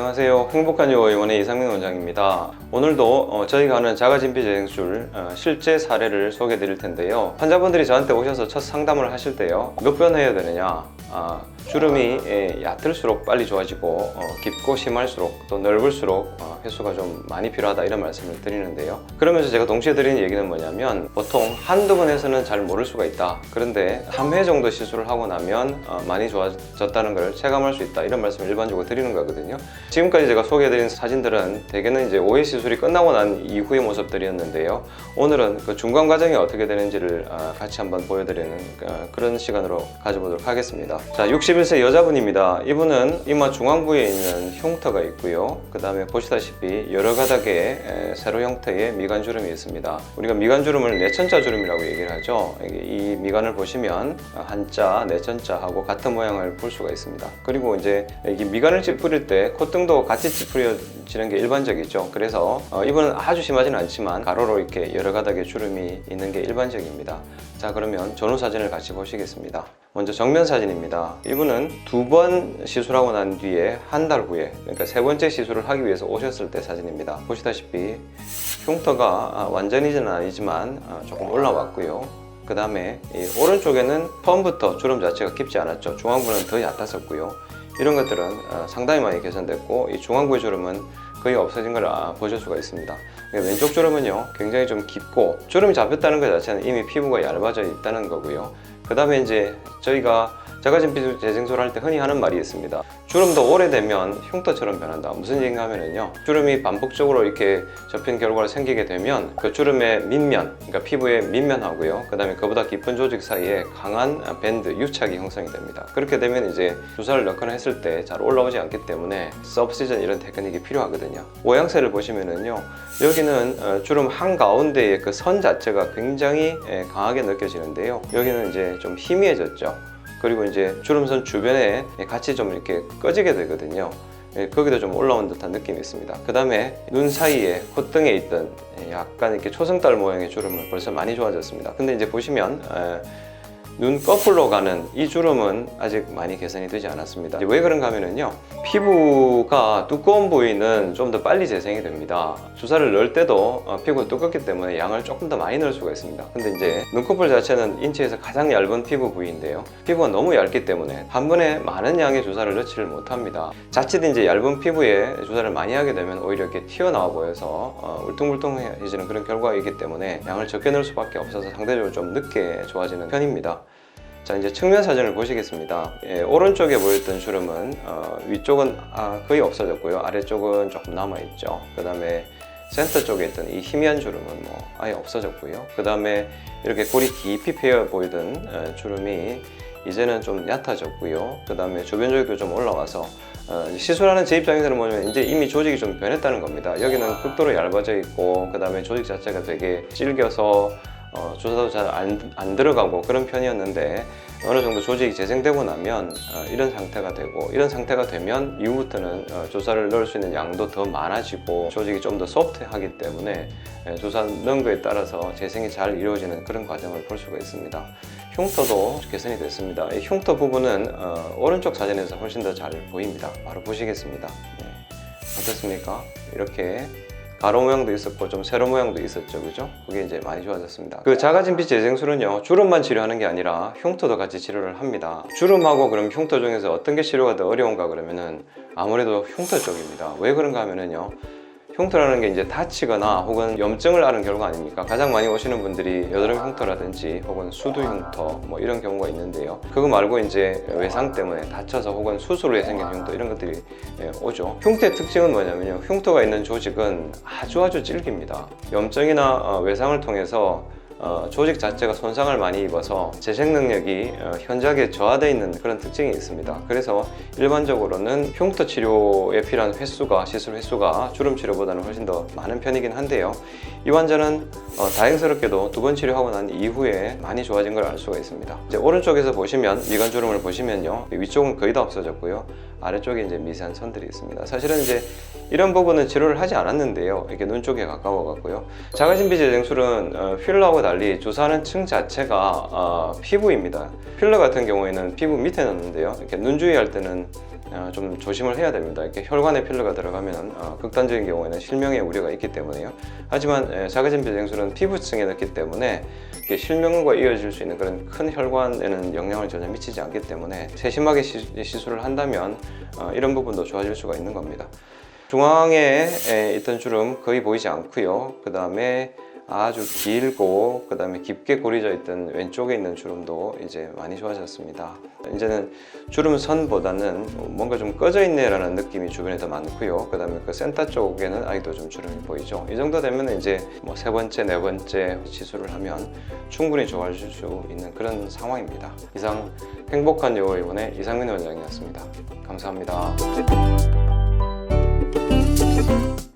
안녕하세요. 행복한 요원의 이상민 원장입니다. 오늘도 저희가 하는 자가진피 재생술 실제 사례를 소개해 드릴 텐데요. 환자분들이 저한테 오셔서 첫 상담을 하실 때요, 몇 번 해야 되느냐, 주름이 얕을수록 빨리 좋아지고 깊고 심할수록 또 넓을수록 횟수가 좀 많이 필요하다, 이런 말씀을 드리는데요. 그러면서 제가 동시에 드리는 얘기는 뭐냐면, 보통 한두 번 해서는 잘 모를 수가 있다. 그런데 한 회 정도 시술을 하고 나면 많이 좋아졌다는 걸 체감할 수 있다, 이런 말씀을 일반적으로 드리는 거거든요. 지금까지 제가 소개해드린 사진들은 대개는 이제 5회 시술이 끝나고 난 이후의 모습들이었는데요. 오늘은 그 중간 과정이 어떻게 되는지를 같이 한번 보여드리는 그런 시간으로 가져보도록 하겠습니다. 자, 61세 여자분입니다. 이분은 이마 중앙부에 있는 흉터가 있고요. 그 다음에 보시다시피 여러 가닥의 세로 형태의 미간주름이 있습니다. 우리가 미간주름을 내천자 주름이라고 얘기를 하죠. 이 미간을 보시면 한자, 내천자하고 같은 모양을 볼 수가 있습니다. 그리고 이제 이 미간을 찌푸릴 때 콧등도 같이 찌푸려지는 게 일반적이죠. 그래서 이분은 아주 심하지는 않지만 가로로 이렇게 여러 가닥의 주름이 있는 게 일반적입니다. 자, 그러면 전후 사진을 같이 보시겠습니다. 먼저 정면 사진입니다. 이분은 두 번 시술하고 난 뒤에 한 달 후에, 그러니까 세 번째 시술을 하기 위해서 오셨을 때 사진입니다. 보시다시피 흉터가 완전히는 아니지만 조금 올라왔고요. 그 다음에 이 오른쪽에는 처음부터 주름 자체가 깊지 않았죠. 중앙부는 더 얕았었고요. 이런 것들은 상당히 많이 개선됐고, 이 중앙부의 주름은 거의 없어진 걸 보실 수가 있습니다. 왼쪽 주름은요, 굉장히 좀 깊고, 주름이 잡혔다는 것 자체는 이미 피부가 얇아져 있다는 거고요. 그 다음에 이제 저희가 자가진피 재생술을 할 때 흔히 하는 말이 있습니다. 주름도 오래되면 흉터처럼 변한다. 무슨 얘기인가 하면은요, 주름이 반복적으로 이렇게 접힌 결과가 생기게 되면 그 주름의 밑면, 그러니까 피부의 밑면하고요, 그 다음에 그보다 깊은 조직 사이에 강한 밴드, 유착이 형성이 됩니다. 그렇게 되면 이제 주사를 넣거나 했을 때 잘 올라오지 않기 때문에 서브시전 이런 테크닉이 필요하거든요. 모양새를 보시면은요, 여기는 주름 한가운데의 그 선 자체가 굉장히 강하게 느껴지는데요. 여기는 이제 좀 희미해졌죠. 그리고 이제 주름선 주변에 같이 좀 이렇게 꺼지게 되거든요. 거기도 좀 올라온 듯한 느낌이 있습니다. 그 다음에 눈 사이에 콧등에 있던 약간 이렇게 초승달 모양의 주름은 벌써 많이 좋아졌습니다. 근데 이제 보시면 눈 거꾸로 가는 이 주름은 아직 많이 개선이 되지 않았습니다. 왜 그런가 하면은요, 피부가 두꺼운 부위는 좀 더 빨리 재생이 됩니다. 주사를 넣을 때도 피부가 두껍기 때문에 양을 조금 더 많이 넣을 수가 있습니다. 근데 이제 눈꺼풀 자체는 인체에서 가장 얇은 피부 부위인데요, 피부가 너무 얇기 때문에 한 번에 많은 양의 주사를 넣지를 못합니다. 자칫 이제 얇은 피부에 주사를 많이 하게 되면 오히려 이렇게 튀어나와 보여서 울퉁불퉁해지는 그런 결과이기 때문에 양을 적게 넣을 수밖에 없어서 상대적으로 좀 늦게 좋아지는 편입니다. 자, 이제 측면 사진을 보시겠습니다. 오른쪽에 보였던 주름은 위쪽은 거의 없어졌고요. 아래쪽은 조금 남아있죠. 그 다음에 센터 쪽에 있던 이 희미한 주름은 뭐 아예 없어졌고요. 그 다음에 이렇게 골이 깊이 패여 보이던 주름이 이제는 좀 얕아졌고요. 그 다음에 주변 조직도 좀 올라와서 시술하는 제 입장에서는 뭐냐면 이제 이미 조직이 좀 변했다는 겁니다. 여기는 극도로 얇아져 있고, 그 다음에 조직 자체가 되게 질겨서 주사도 잘 안 들어가고 그런 편이었는데, 어느 정도 조직이 재생되고 나면 이런 상태가 되고, 이런 상태가 되면 이후부터는 주사를 넣을 수 있는 양도 더 많아지고 조직이 좀 더 소프트하기 때문에 주사 넣은 거에 따라서 재생이 잘 이루어지는 그런 과정을 볼 수가 있습니다. 흉터도 개선이 됐습니다. 이 흉터 부분은 오른쪽 사진에서 훨씬 더 잘 보입니다. 바로 보시겠습니다. 네. 어떻습니까? 이렇게 가로 모양도 있었고 좀 세로 모양도 있었죠, 그죠? 그게 이제 많이 좋아졌습니다. 그 자가진피 재생술은요, 주름만 치료하는 게 아니라 흉터도 같이 치료를 합니다. 주름하고 그럼 흉터 중에서 어떤 게 치료가 더 어려운가 그러면은 아무래도 흉터 쪽입니다. 왜 그런가 하면은요, 흉터라는 게 이제 다치거나 혹은 염증을 앓은 결과 아닙니까? 가장 많이 오시는 분들이 여드름 흉터라든지 혹은 수두 흉터 뭐 이런 경우가 있는데요, 그거 말고 이제 외상 때문에 다쳐서 혹은 수술로 생긴 흉터, 이런 것들이 오죠. 흉터의 특징은 뭐냐면요, 흉터가 있는 조직은 아주 질깁니다. 염증이나 외상을 통해서 조직 자체가 손상을 많이 입어서 재생 능력이 현저하게 저하되어 있는 그런 특징이 있습니다. 그래서 일반적으로는 흉터 치료에 필요한 횟수가, 시술 횟수가 주름 치료보다는 훨씬 더 많은 편이긴 한데요, 이 환자는 다행스럽게도 두 번 치료하고 난 이후에 많이 좋아진 걸 알 수가 있습니다. 이제 오른쪽에서 보시면 미간 주름을 보시면요, 위쪽은 거의 다 없어졌고요, 아래쪽에 이제 미세한 선들이 있습니다. 사실은 이제 이런 부분은 치료를 하지 않았는데요, 이렇게 눈 쪽에 가까워 갖고요. 자가진피 재생술은 필러하고 달리 주사하는 층 자체가 피부입니다. 필러 같은 경우에는 피부 밑에 넣는데요, 이렇게 눈 주위 할 때는 좀 조심을 해야 됩니다. 이렇게 혈관에 필러가 들어가면 극단적인 경우에는 실명의 우려가 있기 때문에요. 하지만 자가진피 재생술은 피부층에 넣기 때문에 이렇게 실명과 이어질 수 있는 그런 큰 혈관에는 영향을 전혀 미치지 않기 때문에 세심하게 시술을 한다면 이런 부분도 좋아질 수가 있는 겁니다. 중앙에 있던 주름 거의 보이지 않고요. 그 다음에 아주 길고 그 다음에 깊게 고리져 있던 왼쪽에 있는 주름도 이제 많이 좋아졌습니다. 이제는 주름선보다는 뭔가 좀 꺼져 있네 라는 느낌이 주변에 더 많고요. 그 다음에 그 센터 쪽에는 아직도 좀 주름이 보이죠. 이 정도 되면 이제 뭐 세 번째, 네 번째 시술을 하면 충분히 좋아질 수 있는 그런 상황입니다. 이상 행복한 여고의원의 이상민 원장이었습니다. 감사합니다.